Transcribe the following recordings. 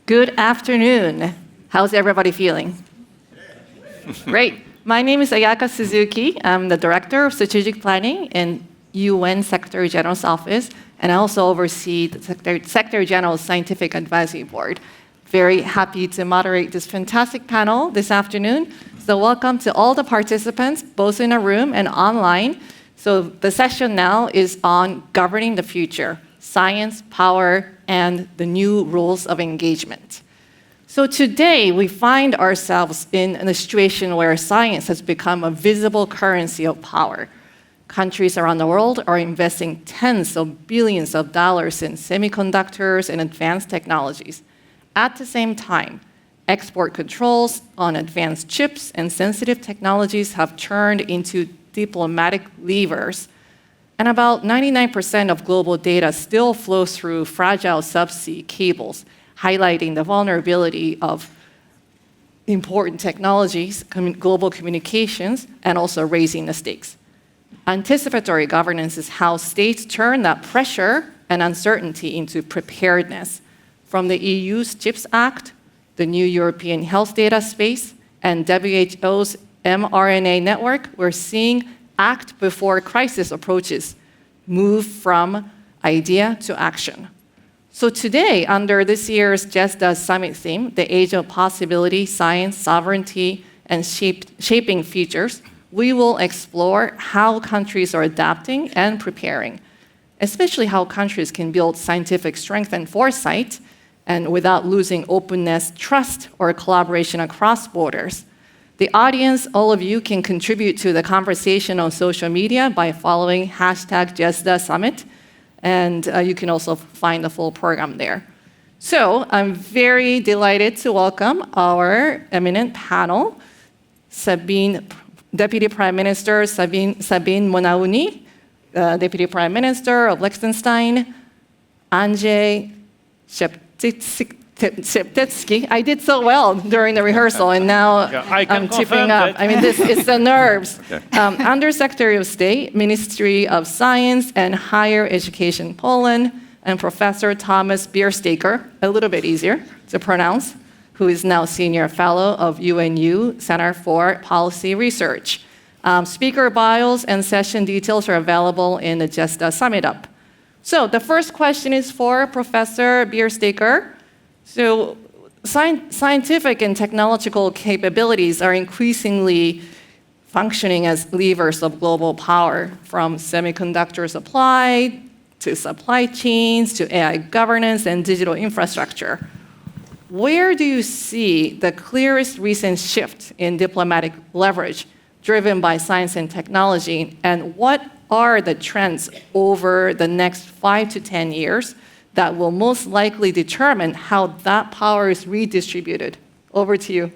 Good afternoon. How's everybody feeling? Great. My name is Ayaka Suzuki. I'm the Director of Strategic Planning in UN Secretary General's Office, and I also oversee the Secretary General's Scientific Advisory Board. Very happy to moderate this fantastic panel this afternoon. So welcome to all the participants, both in a room and online. So the session now is on governing the future, science, power, and the new rules of engagement. So today, we find ourselves in a situation where science has become a visible currency of power. Countries around the world are investing tens of billions of dollars in semiconductors and advanced technologies. At the same time, export controls on advanced chips and sensitive technologies have turned into diplomatic levers. And about 99% of global data still flows through fragile subsea cables, highlighting the vulnerability of important technologies, global communications, and also raising the stakes. Anticipatory governance is how states turn that pressure and uncertainty into preparedness. From the EU's CHIPS Act, the new European Health Data Space, and WHO's mRNA network, we're seeing act before crisis approaches move from idea to action. So today, under this year's GESDA summit theme, the age of possibility, science, sovereignty, and shaping futures, we will explore how countries are adapting and preparing, especially how countries can build scientific strength and foresight, and without losing openness, trust, or collaboration across borders. The audience, all of you, can contribute to the conversation on social media by following #GESDA Summit, and you can also find the full program there. So I'm very delighted to welcome our eminent panel, Sabine, Deputy Prime Minister Sabine Monauni, Deputy Prime Minister of Liechtenstein, Andrzej Szeptycki. I did so well during the rehearsal, and now I'm tripping up. I mean, it's the nerves. Undersecretary of State, Ministry of Science and Higher Education, Poland, and Professor Thomas Biersteker, a little bit easier to pronounce, who is now Senior Fellow of UNU Center for Policy Research. Speaker bios and session details are available in the GESDA Summit Up. So the first question is for Professor Biersteker. So scientific and technological capabilities are increasingly functioning as levers of global power, from semiconductor supply to supply chains to AI governance and digital infrastructure. Where do you see the clearest recent shift in diplomatic leverage driven by science and technology, and what are the trends over the next 5 to 10 years that will most likely determine how that power is redistributed? Over to you.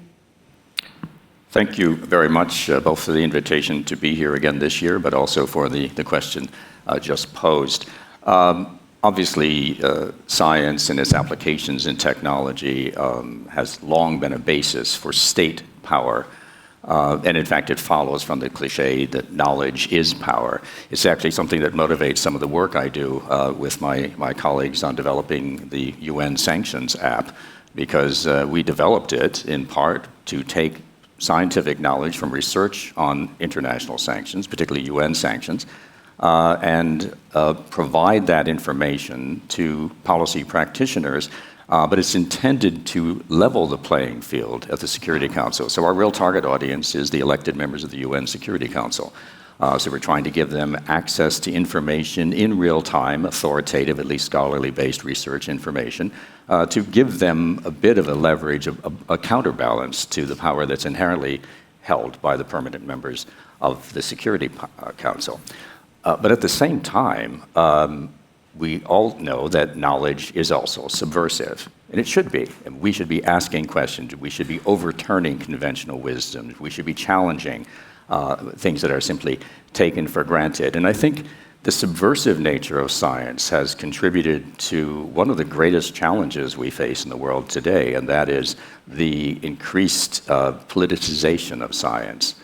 Thank you very much, both for the invitation to be here again this year, but also for the question just posed. Obviously, science and its applications in technology has long been a basis for state power. And in fact, it follows from the cliche that knowledge is power. It's actually something that motivates some of the work I do with my colleagues on developing the UN Sanctions app, because we developed it in part to take scientific knowledge from research on international sanctions, particularly UN sanctions, and provide that information to policy practitioners. But it's intended to level the playing field at the Security Council. So our real target audience is the elected members of the UN Security Council. So we're trying to give them access to information in real time, authoritative, at least scholarly-based research information, to give them a bit of a leverage, a counterbalance to the power that's inherently held by the permanent members of the Security Council. But at the same time, we all know that knowledge is also subversive, and it should be. And we should be asking questions. We should be overturning conventional wisdom. We should be challenging things that are simply taken for granted. And I think the subversive nature of science has contributed to one of the greatest challenges we face in the world today, and that is the increased politicization of science.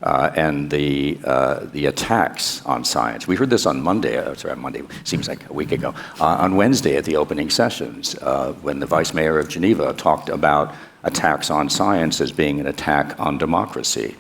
and the attacks on science. We heard this on Monday, seems like a week ago, on Wednesday at the opening sessions, when the Vice Mayor of Geneva talked about attacks on science as being an attack on democracy.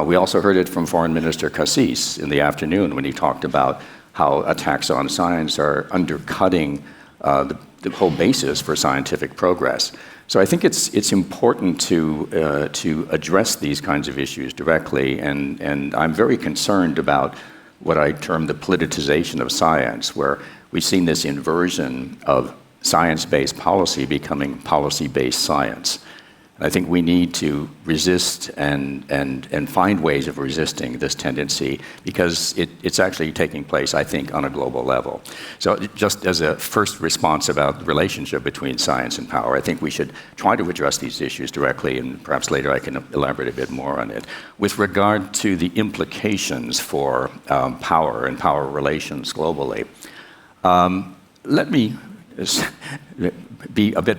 We also heard it from Foreign Minister Cassis in the afternoon when he talked about how attacks on science are undercutting the whole basis for scientific progress. So I think it's important to address these kinds of issues directly, and I'm very concerned about what I term the politicization of science, where we've seen this inversion of science-based policy becoming policy-based science. I think we need to resist and find ways of resisting this tendency, because it's actually taking place, I think, on a global level. So just as a first response about the relationship between science and power, I think we should try to address these issues directly, and perhaps later I can elaborate a bit more on it. With regard to the implications for power and power relations globally, let me be a bit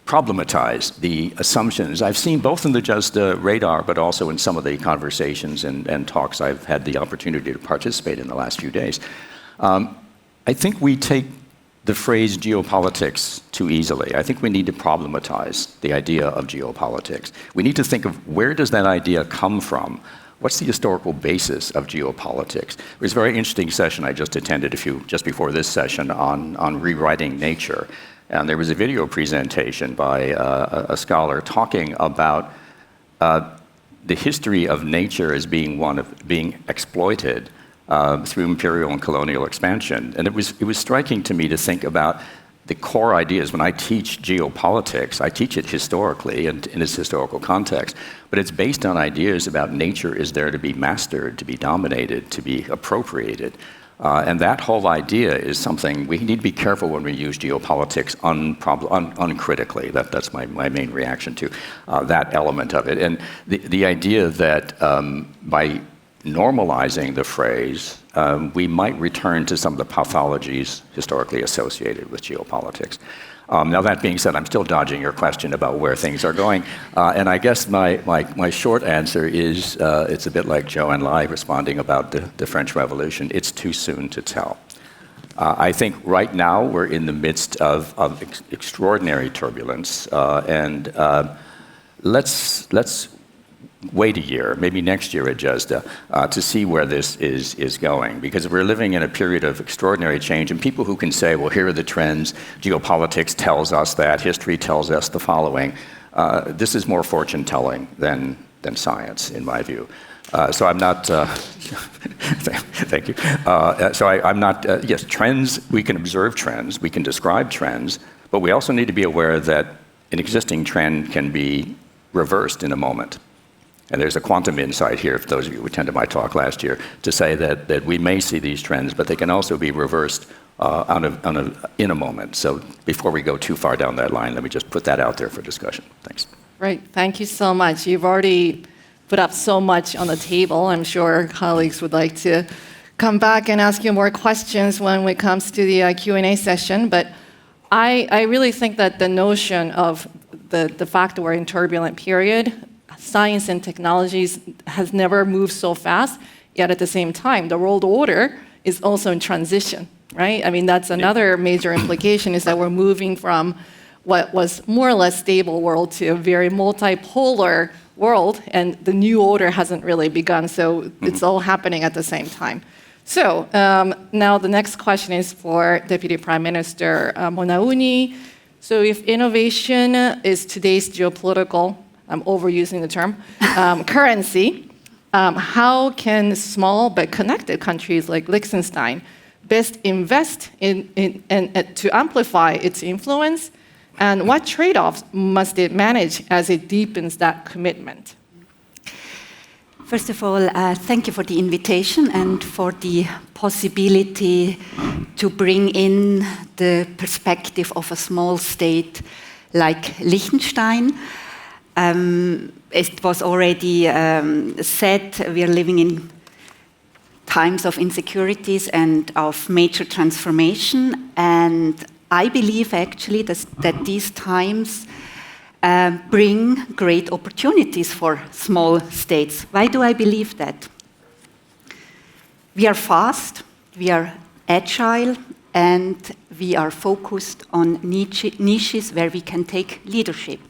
problematize the assumptions I've seen both in the GESDA radar, but also in some of the conversations and talks I've had the opportunity to participate in the last few days. I think we take the phrase geopolitics too easily. I think we need to problematize the idea of geopolitics. We need to think of, where does that idea come from? What's the historical basis of geopolitics? It was a very interesting session I just attended just before this session on rewriting nature. And there was a video presentation by a scholar talking about the history of nature as being one of being exploited through imperial and colonial expansion. And it was striking to me to think about the core ideas. When I teach geopolitics, I teach it historically and in its historical context, but it's based on ideas about nature is there to be mastered, to be dominated, to be appropriated. And that whole idea is something we need to be careful when we use geopolitics uncritically. That's my main reaction to that element of it. And the idea that by normalizing the phrase, we might return to some of the pathologies historically associated with geopolitics. Now, that being said, I'm still dodging your question about where things are going. And I guess my short answer is it's a bit like Zhou Enlai responding about the French Revolution. It's too soon to tell. I think right now we're in the midst of extraordinary turbulence. And let's wait a year, maybe next year at GESDA, to see where this is going. Because we're living in a period of extraordinary change, and people who can say, well, here are the trends, geopolitics tells us that, history tells us the following, this is more fortune-telling than science, in my view. So I'm not, thank you. I'm not, yes, trends, we can observe trends, we can describe trends, but we also need to be aware that an existing trend can be reversed in a moment. And there's a quantum insight here, for those of you who attended my talk last year, to say that we may see these trends, but they can also be reversed in a moment. So before we go too far down that line, let me just put that out there for discussion. Thanks. Right. Thank you so much. You've already put up so much on the table. I'm sure colleagues would like to come back and ask you more questions when it comes to the Q&A session. But I really think that the notion of the fact that we're in turbulent period, science and technologies has never moved so fast, yet at the same time, the world order is also in transition, right? I mean, that's another major implication, is that we're moving from what was more or less stable world to a very multipolar world, and the new order hasn't really begun, so it's all happening at the same time. So now the next question is for Deputy Prime Minister Monauni. So if innovation is today's geopolitical, I'm overusing the term, currency, how can small but connected countries like Liechtenstein best invest in to amplify its influence? And what trade-offs must it manage as it deepens that commitment? First of all, thank you for the invitation and for the possibility to bring in the perspective of a small state like Liechtenstein. It was already said, we are living in times of insecurities and of major transformation, and I believe actually that these times bring great opportunities for small states. Why do I believe that? We are fast, we are agile, and we are focused on niches where we can take leadership.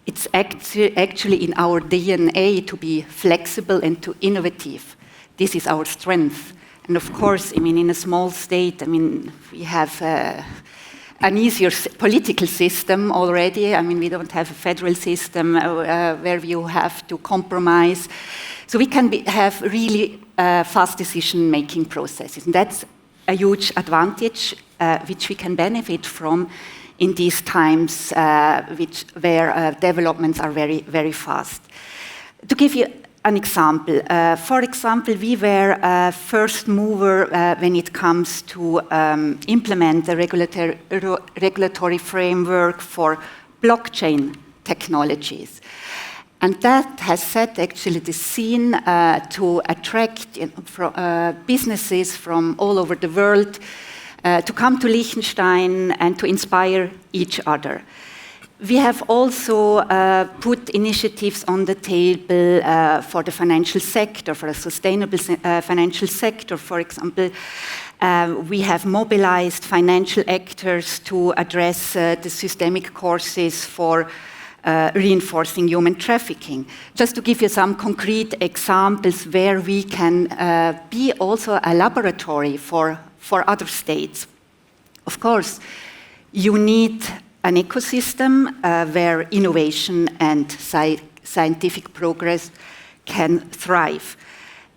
It's actually in our DNA to be flexible and to innovative. This is our strength. And of course, I mean, in a small state, I mean, we have an easier political system already. I mean, we don't have a federal system where you have to compromise. So we can have really fast decision-making processes. And that's a huge advantage which we can benefit from in these times where developments are very, very fast. To give you an example, for example, we were a first mover when it comes to implement the regulatory framework for blockchain technologies. And that has set actually the scene to attract businesses from all over the world to come to Liechtenstein and to inspire each other. We have also put initiatives on the table for the financial sector, for a sustainable financial sector. For example, we have mobilized financial actors to address the systemic causes for reinforcing human trafficking. Just to give you some concrete examples where we can be also a laboratory for other states. Of course, you need an ecosystem where innovation and scientific progress can thrive.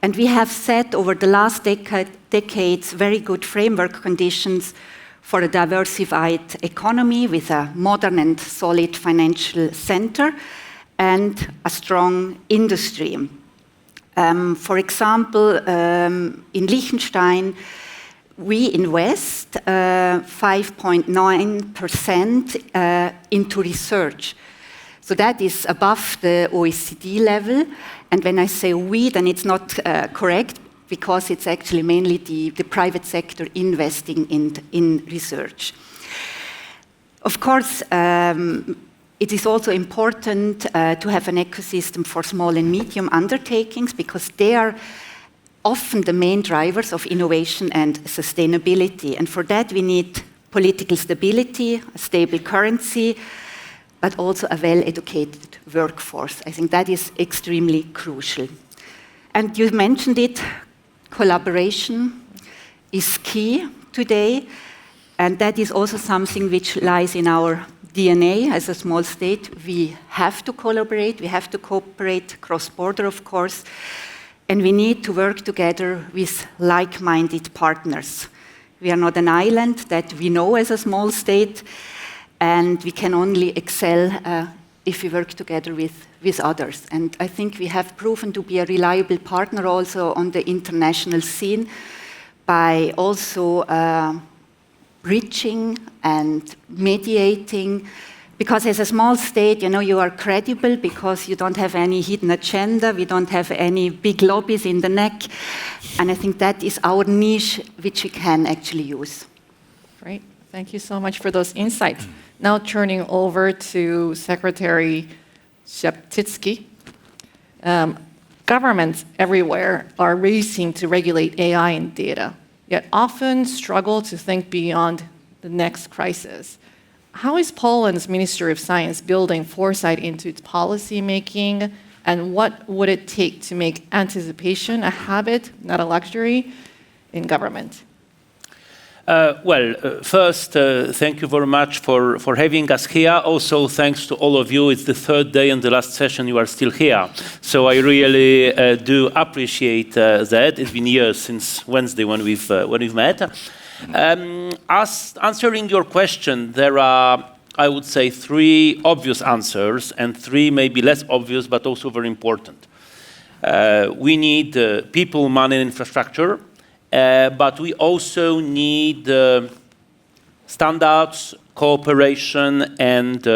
And we have set over the last decades very good framework conditions for a diversified economy with a modern and solid financial center and a strong industry. For example, in Liechtenstein, we invest 5.9% into research. So that is above the OECD level. And when I say we, then it's not correct, because it's actually mainly the private sector investing in research. Of course, it is also important to have an ecosystem for small and medium undertakings, because they are often the main drivers of innovation and sustainability. And for that, we need political stability, a stable currency, but also a well-educated workforce. I think that is extremely crucial. And you mentioned it, collaboration is key today, and that is also something which lies in our DNA as a small state. We have to collaborate, we have to cooperate cross-border, of course, and we need to work together with like-minded partners. We are not an island that we know as a small state, and we can only excel if we work together with others. And I think we have proven to be a reliable partner also on the international scene by also bridging and mediating. Because as a small state, you are credible because you don't have any hidden agenda, we don't have any big lobbies in the neck. And I think that is our niche, which we can actually use. Great. Thank you so much for those insights. Now turning over to Secretary Szeptycki. Governments everywhere are racing to regulate AI and data, yet often struggle to think beyond the next crisis. How is Poland's Ministry of Science building foresight into its policy making, and what would it take to make anticipation a habit, not a luxury, in government? First, thank you very much for having us here. Also, thanks to all of you. It's the third day and the last session you are still here. So I really do appreciate that. It's been years since Wednesday when we've met. As answering your question, there are, I would say, 3 obvious answers and 3 maybe less obvious, but also very important. We need people, money, and infrastructure. But we also need standards, cooperation, and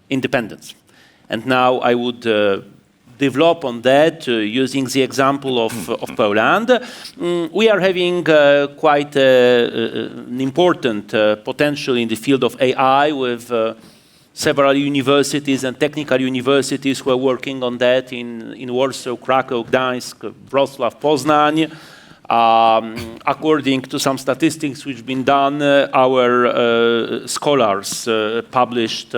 independence. And now I would develop on that using the example of Poland. We are having quite an important potential in the field of AI with several universities and technical universities who are working on that in Warsaw, Krakow, Gdańsk, Wrocław, Poznań. According to some statistics which have been done, our scholars published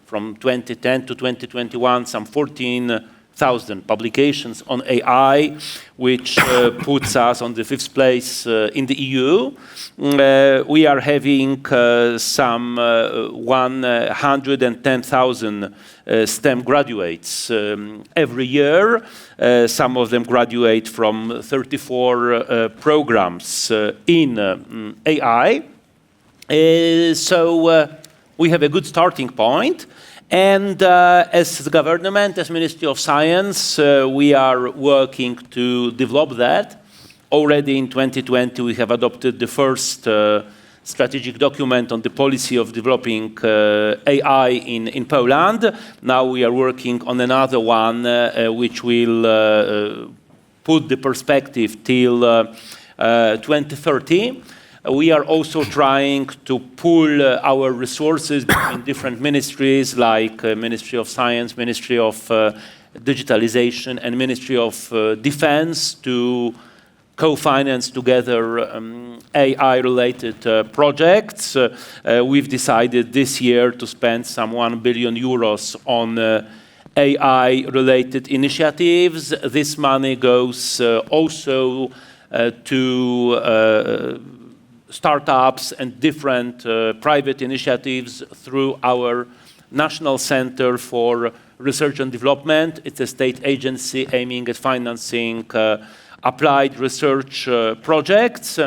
from 2010 to 2021 some 14,000 publications on AI, which puts us on the 5th place in the EU. We are having some 110,000 STEM graduates every year. Some of them graduate from 34 programs in AI. So we have a good starting point. And as the government, as Ministry of Science, we are working to develop that. Already in 2020, we have adopted the first strategic document on the policy of developing AI in Poland. Now we are working on another one, which will put the perspective till 2030. We are also trying to pool our resources between different ministries, like Ministry of Science, Ministry of Digitalization, and Ministry of Defense, to co-finance together AI-related projects. We've decided this year to spend some 1 billion euros on AI-related initiatives. This money goes also to startups and different private initiatives through our National Center for Research and Development. It's a state agency aiming at financing applied research projects.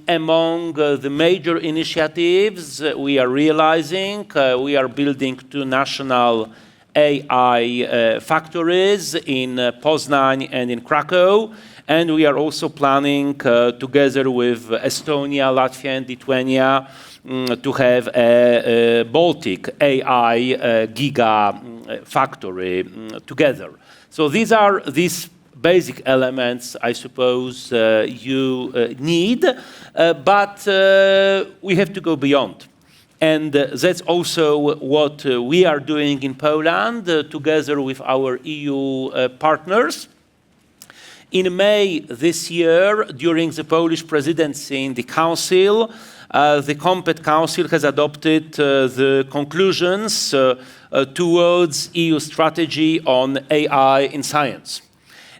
Among the major initiatives we are realizing, we are building 2 national AI factories in Poznań and in Krakow. And we are also planning, together with Estonia, Latvia, and Lithuania, to have a Baltic AI giga factory together. So these are these basic elements, I suppose, you need, but we have to go beyond. And that's also what we are doing in Poland, together with our EU partners. In May this year, during the Polish presidency in the Council, the COMPET Council has adopted the conclusions towards EU strategy on AI in science.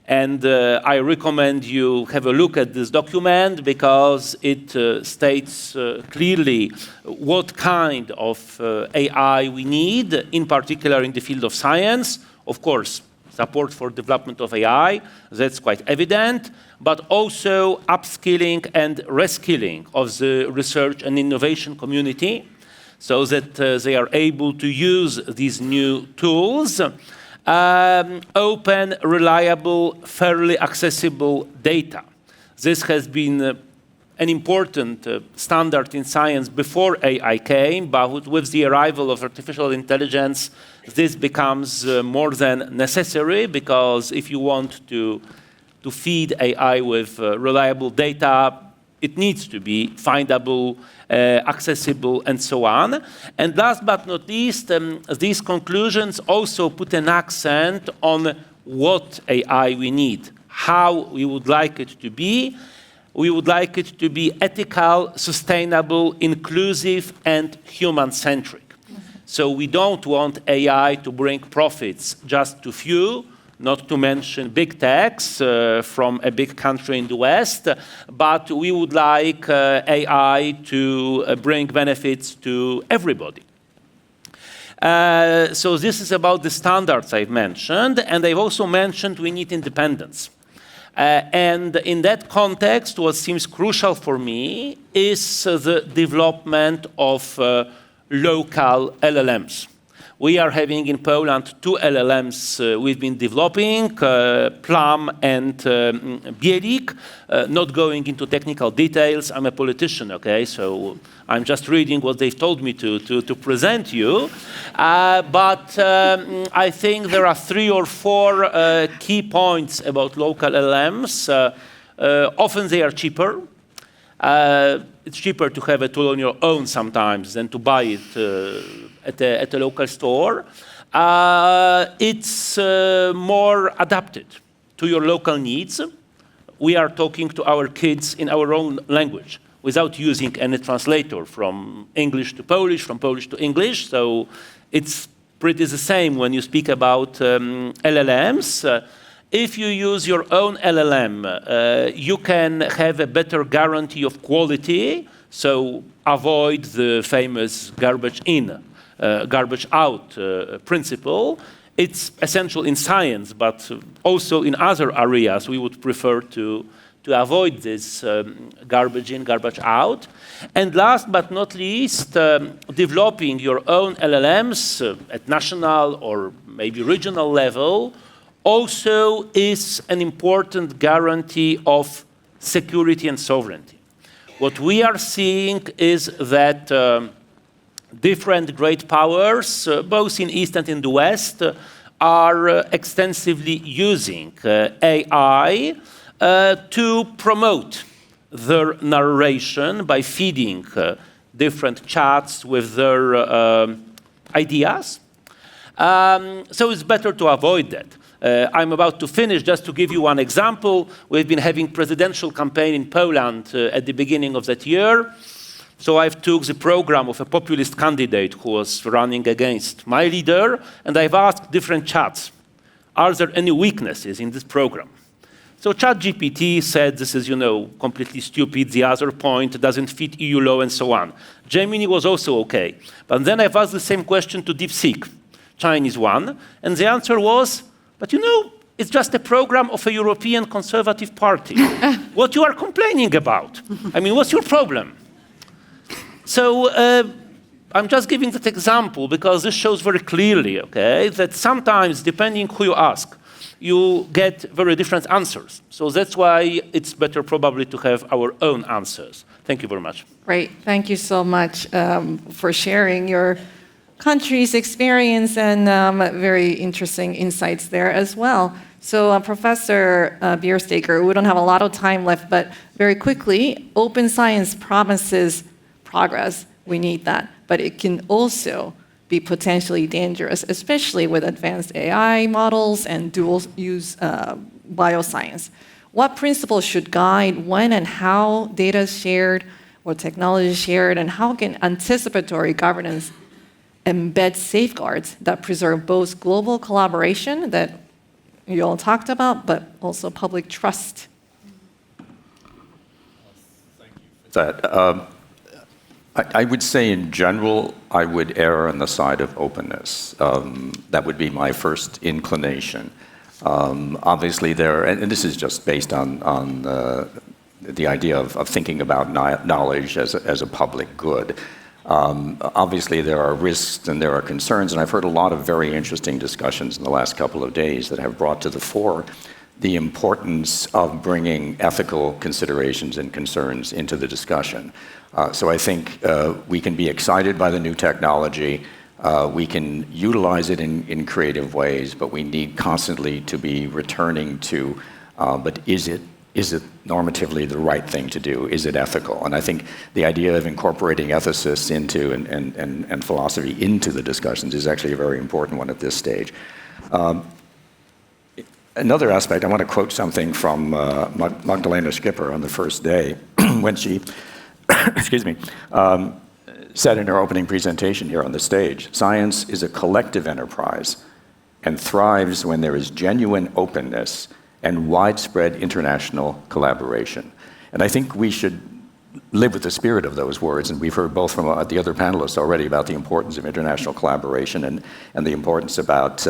And I recommend you have a look at this document, because it states clearly what kind of AI we need, in particular in the field of science. Of course, support for development of AI, that's quite evident, but also upskilling and reskilling of the research and innovation community, so that they are able to use these new tools. Open, reliable, fairly accessible data. This has been an important standard in science before AI came, but with the arrival of artificial intelligence, this becomes more than necessary, because if you want to feed AI with reliable data, it needs to be findable, accessible, and so on. And last but not least, these conclusions also put an accent on what AI we need, how we would like it to be. We would like it to be ethical, sustainable, inclusive, and human-centric. So we don't want AI to bring profits just to few, not to mention big techs from a big country in the West, but we would like AI to bring benefits to everybody. So this is about the standards I've mentioned, and I've also mentioned we need independence. And in that context, what seems crucial for me is the development of local LLMs. We are having in Poland 2 LLMs we've been developing, Plum and Bielik. Not going into technical details, I'm a politician, okay? So I'm just reading what they've told me to present you. But I think there are 3 or 4 key points about local LLMs. Often they are cheaper. It's cheaper to have a tool on your own sometimes than to buy it at a local store. It's more adapted to your local needs. We are talking to our kids in our own language without using any translator from English to Polish, from Polish to English. So it's pretty the same when you speak about LLMs. If you use your own LLM, you can have a better guarantee of quality, so avoid the famous garbage in, garbage out principle. It's essential in science, but also in other areas we would prefer to avoid this garbage in, garbage out. And last but not least, developing your own LLMs at national or maybe regional level also is an important guarantee of security and sovereignty. What we are seeing is that different great powers, both in East and in the West, are extensively using AI to promote their narration by feeding different chats with their ideas. So it's better to avoid that. I'm about to finish. Just to give you one example, we've been having presidential campaign in Poland at the beginning of that year. So I've took the program of a populist candidate who was running against my leader, and I've asked different chats, are there any weaknesses in this program? So ChatGPT said this is, completely stupid, the other point doesn't fit EU law and so on. Gemini was also okay. But then I've asked the same question to DeepSeek, Chinese one, and the answer was, but it's just a program of a European conservative party. What you are complaining about? I mean, what's your problem? So I'm just giving that example because this shows very clearly, okay, that sometimes, depending who you ask, you get very different answers. So that's why it's better probably to have our own answers. Thank you very much. Great. Thank you so much for sharing your country's experience and very interesting insights there as well. So Professor Biersteker, we don't have a lot of time left, but very quickly, open science promises progress. We need that. But it can also be potentially dangerous, especially with advanced AI models and dual-use bioscience. What principles should guide when and how data is shared or technology is shared, and how can anticipatory governance embed safeguards that preserve both global collaboration that you all talked about, but also public trust? Thank you for that. I would say in general, I would err on the side of openness. That would be my first inclination. Obviously, and this is just based on the idea of thinking about knowledge as a public good. Obviously, there are risks and there are concerns, and I've heard a lot of very interesting discussions in the last couple of days that have brought to the fore the importance of bringing ethical considerations and concerns into the discussion. So I think we can be excited by the new technology. We can utilize it in creative ways, but we need constantly to be returning to, but is it normatively the right thing to do? Is it ethical? And I think the idea of incorporating ethicists into and philosophy into the discussions is actually a very important one at this stage. Another aspect, I want to quote something from Magdalena Schipper on the first day when she said in her opening presentation here on the stage, science is a collective enterprise and thrives when there is genuine openness and widespread international collaboration. And I think we should live with the spirit of those words, and we've heard both from the other panelists already about the importance of international collaboration and the importance about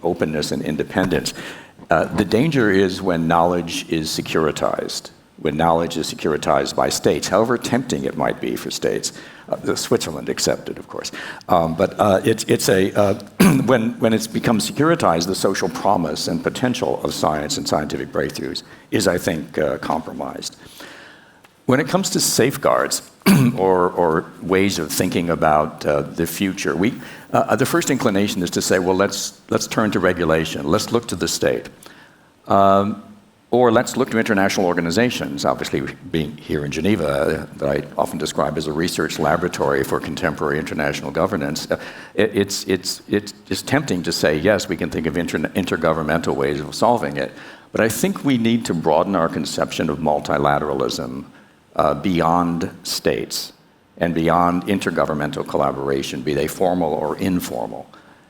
openness and independence. The danger is when knowledge is securitized. When knowledge is securitized by states, however tempting it might be for states, Switzerland accepted, of course. But when it's become securitized, the social promise and potential of science and scientific breakthroughs is, I think, compromised. When it comes to safeguards or ways of thinking about the future, the first inclination is to say, well, let's turn to regulation. Let's look to the state. Or let's look to international organizations, obviously being here in Geneva, that I often describe as a research laboratory for contemporary international governance. It's tempting to say, yes, we can think of intergovernmental ways of solving it, but I think we need to broaden our conception of multilateralism beyond states and beyond intergovernmental collaboration, be they formal or informal.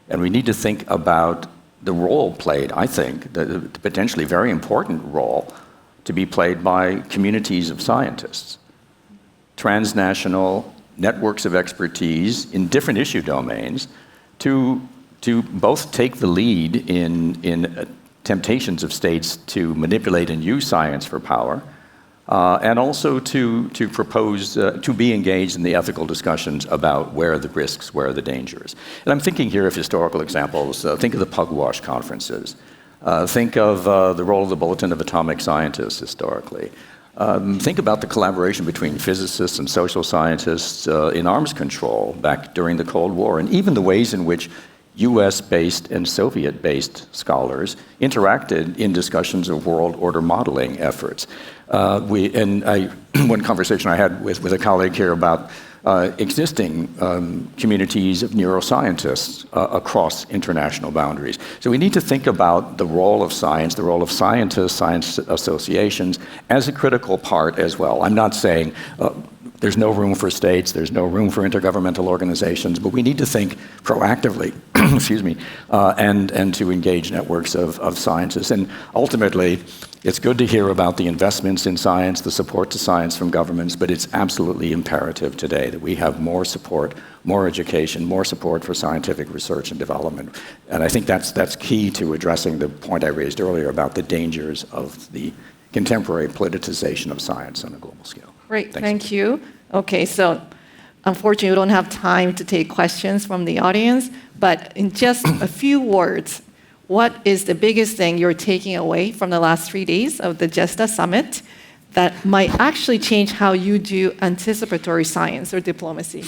And we need to think about the role played, I think, the potentially very important role to be played by communities of scientists, transnational networks of expertise in different issue domains to both take the lead in temptations of states to manipulate and use science for power, and also to propose, to be engaged in the ethical discussions about where are the risks, where are the dangers. And I'm thinking here of historical examples. Think of the Pugwash conferences. Think of the role of the Bulletin of Atomic Scientists historically. Think about the collaboration between physicists and social scientists in arms control back during the Cold War, and even the ways in which US-based and Soviet-based scholars interacted in discussions of world order modeling efforts. One conversation I had with a colleague here about existing communities of neuroscientists across international boundaries. So we need to think about the role of science, the role of scientists, science associations, as a critical part as well. I'm not saying there's no room for states, there's no room for intergovernmental organizations, but we need to think proactively, excuse me, and to engage networks of scientists. And ultimately, it's good to hear about the investments in science, the support to science from governments, but it's absolutely imperative today that we have more support, more education, more support for scientific research and development. And I think that's key to addressing the point I raised earlier about the dangers of the contemporary politicization of science on a global scale. Great, thank you. Okay, so unfortunately, we don't have time to take questions from the audience, but in just a few words, what is the biggest thing you're taking away from the last 3 days of the GESDA summit that might actually change how you do anticipatory science or diplomacy?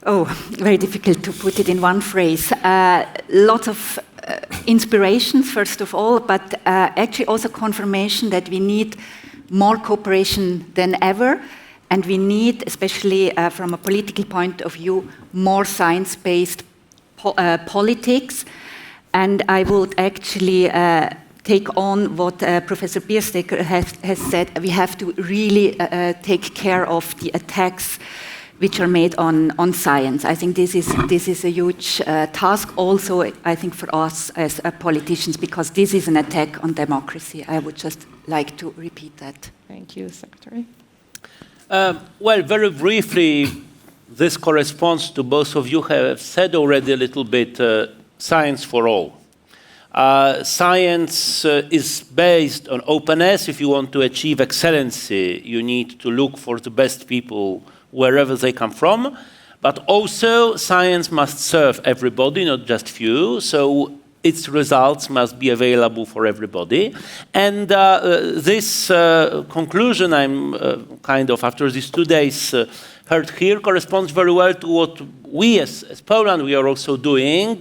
Oh, very difficult to put it in one phrase. Lots of inspiration, first of all, but actually also confirmation that we need more cooperation than ever, and we need, especially from a political point of view, more science-based politics. And I would actually take on what Professor Biersteker has said. We have to really take care of the attacks which are made on science. I think this is a huge task also, I think, for us as politicians, because this is an attack on democracy. I would just like to repeat that. Thank you, Secretary. Well, very briefly, this corresponds to both of you have said already a little bit, science for all. Science is based on openness. If you want to achieve excellency, you need to look for the best people wherever they come from. But also, science must serve everybody, not just few. So its results must be available for everybody. And this conclusion I'm kind of, after these 2 days, heard here corresponds very well to what we as Poland, we are also doing.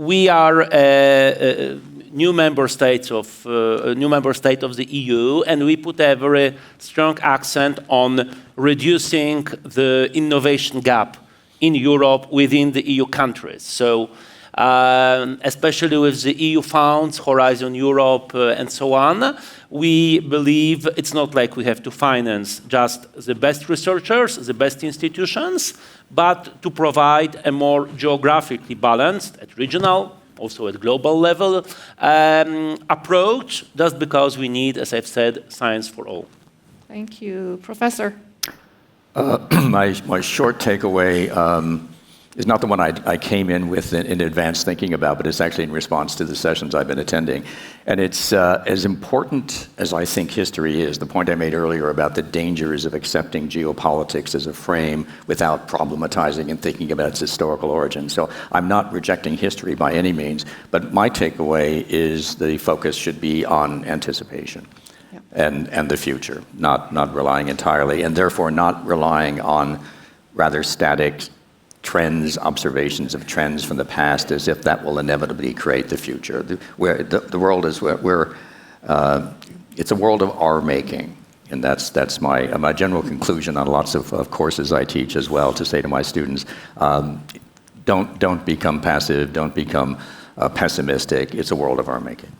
We are a new member state of the EU, and we put a very strong accent on reducing the innovation gap in Europe within the EU countries. So especially with the EU funds, Horizon Europe, and so on, we believe it's not like we have to finance just the best researchers, the best institutions, but to provide a more geographically balanced, at regional, also at global level, approach, just because we need, as I've said, science for all. Thank you. Professor? My short takeaway is not the one I came in with in advance thinking about, but it's actually in response to the sessions I've been attending. And it's as important as I think history is, the point I made earlier about the dangers of accepting geopolitics as a frame without problematizing and thinking about its historical origin. So I'm not rejecting history by any means, but my takeaway is the focus should be on anticipation. And the future, not relying entirely, and therefore not relying on rather static trends, observations of trends from the past, as if that will inevitably create the future. The world is it's a world of our making. And that's my general conclusion on lots of courses I teach as well, to say to my students, don't become passive, don't become pessimistic. It's a world of our making.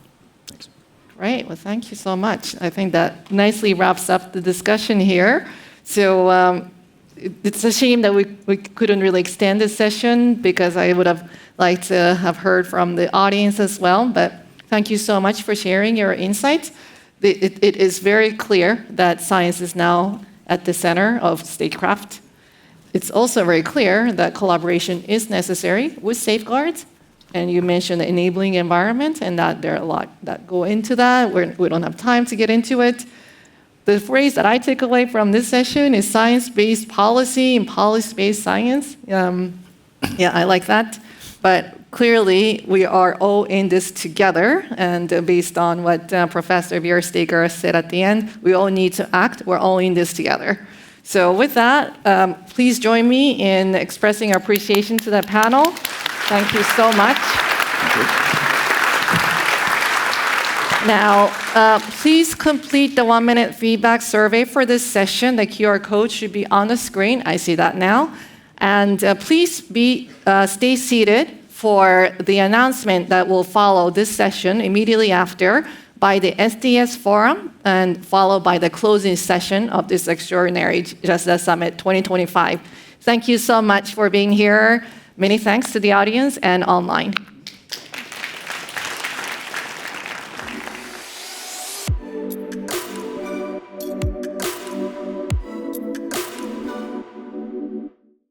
Thanks. Great. Well, thank you so much. I think that nicely wraps up the discussion here. So it's a shame that we couldn't really extend this session, because I would have liked to have heard from the audience as well. But thank you so much for sharing your insights. It is very clear that science is now at the center of statecraft. It's also very clear that collaboration is necessary with safeguards. And you mentioned the enabling environment, and that there are a lot that go into that. We don't have time to get into it. The phrase that I take away from this session is science-based policy and policy-based science. Yeah, I like that. But clearly, we are all in this together. And based on what Professor Biersteker said at the end, we all need to act. We're all in this together. So with that, please join me in expressing our appreciation to that panel. Thank you so much. Thank you. Now, please complete the 1-minute feedback survey for this session. The QR code should be on the screen. I see that now. And please stay seated for the announcement that will follow this session immediately after by the SDS Forum, and followed by the closing session of this extraordinary GESDA Summit 2025. Thank you so much for being here. Many thanks to the audience and online.